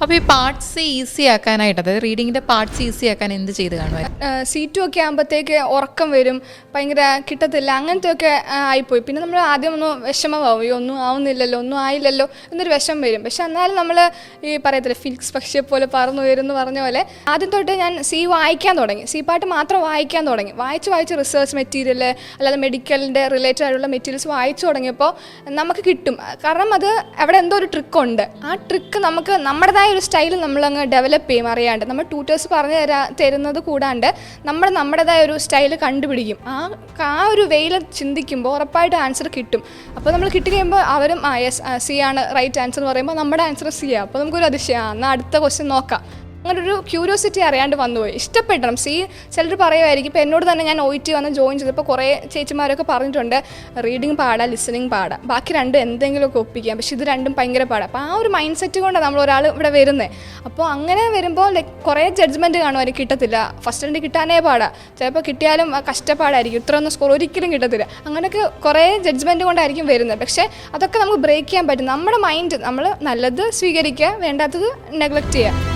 അപ്പോൾ ഈ parts easy ആക്കാനായിട്ട്, അതായത് റീഡിങ്ങിൻ്റെ പാർട്സ് ഈസി ആക്കാൻ എന്ത് ചെയ്ത് കാണുമായിരുന്നു? C2 ഒക്കെ ആകുമ്പോഴത്തേക്ക് ഉറക്കം വരും, ഭയങ്കര കിട്ടത്തില്ല, അങ്ങനത്തെ ഒക്കെ ആയിപ്പോയി. പിന്നെ നമ്മൾ ആദ്യം ഒന്ന് വിഷമമാവും, ഒന്നും ആവുന്നില്ലല്ലോ, ഒന്നും ആയില്ലല്ലോ എന്നൊരു വിഷമം വരും. പക്ഷെ എന്നാലും നമ്മൾ ഈ പറയത്തില്ല ഫിലിക്സ് പക്ഷിയെ പോലെ പറന്നു വരുമെന്ന് പറഞ്ഞ പോലെ ആദ്യം തൊട്ട് ഞാൻ വായിക്കാൻ തുടങ്ങി. പാട്ട് മാത്രം വായിക്കാൻ തുടങ്ങി. വായിച്ച് റിസർച്ച് മെറ്റീരിയൽ അല്ലാതെ മെഡിക്കലിൻ്റെ റിലേറ്റഡ് ആയിട്ടുള്ള മെറ്റീരിയൽസ് വായിച്ചു തുടങ്ങിയപ്പോൾ നമുക്ക് കിട്ടും. കാരണം അത് അവിടെ എന്തോ ഒരു ട്രിക്കുണ്ട്. ആ ട്രിക്ക് നമുക്ക് നമ്മുടേതായ ഒരു സ്റ്റൈൽ നമ്മളങ്ങ് ഡെവലപ്പ് ചെയ്യും അറിയാണ്ട്. നമ്മൾ ട്യൂട്ടേഴ്സ് പറഞ്ഞു തരുന്നത് കൂടാണ്ട് നമ്മുടേതായ ഒരു സ്റ്റൈൽ കണ്ടുപിടിക്കും. ആ ഒരു വെയിൽ ചിന്തിക്കുമ്പോൾ ഉറപ്പായിട്ട് ആൻസർ കിട്ടും. അപ്പോൾ നമ്മൾ കിട്ടി കഴിയുമ്പോൾ അവരും യെസ് C ആണ് റൈറ്റ് ആൻസർ എന്ന് പറയുമ്പോൾ നമ്മുടെ ആൻസർ C ആണ്. അപ്പോൾ നമുക്കൊരു അതിശയം, എന്നാൽ അടുത്ത ക്വസ്റ്റ്യൻ നോക്കാം. അങ്ങനെ ഒരു ക്യൂരിയോസിറ്റി അറിയാണ്ട് വന്നുപോയി. ഇഷ്ടപ്പെടണം. ചിലർ പറയുമായിരിക്കും. ഇപ്പോൾ എന്നോട് തന്നെ ഞാൻ OET വന്ന് ജോയിൻ ചെയ്തപ്പോൾ കുറേ ചേച്ചിമാരൊക്കെ പറഞ്ഞിട്ടുണ്ട് റീഡിങ് പാടാം, ലിസണിങ് പാടാം, ബാക്കി രണ്ടും എന്തെങ്കിലുമൊക്കെ ഒപ്പിക്കാം, പക്ഷേ ഇത് രണ്ടും ഭയങ്കര പാടാം. അപ്പോൾ ആ ഒരു മൈൻഡ് സെറ്റ് കൊണ്ടാണ് നമ്മൾ ഒരാൾ ഇവിടെ വരുന്നത്. അപ്പോൾ അങ്ങനെ വരുമ്പോൾ കുറേ ജഡ്ജ്മെൻറ്റ് കാണുമായിരിക്കും. കിട്ടത്തില്ല, ഫസ്റ്റ് രണ്ട് കിട്ടാനേ പാടാം, ചിലപ്പോൾ കിട്ടിയാലും കഷ്ടപ്പാടായിരിക്കും, ഇത്രയൊന്നും സ്കോർ ഒരിക്കലും കിട്ടത്തില്ല, അങ്ങനെയൊക്കെ കുറേ ജഡ്ജ്മെൻറ്റ് കൊണ്ടായിരിക്കും വരുന്നത്. പക്ഷേ അതൊക്കെ നമുക്ക് ബ്രേക്ക് ചെയ്യാൻ പറ്റും. നമ്മുടെ മൈൻഡ് നമ്മൾ നല്ലത് സ്വീകരിക്കുക, വേണ്ടാത്തത് നെഗ്ലക്റ്റ് ചെയ്യുക.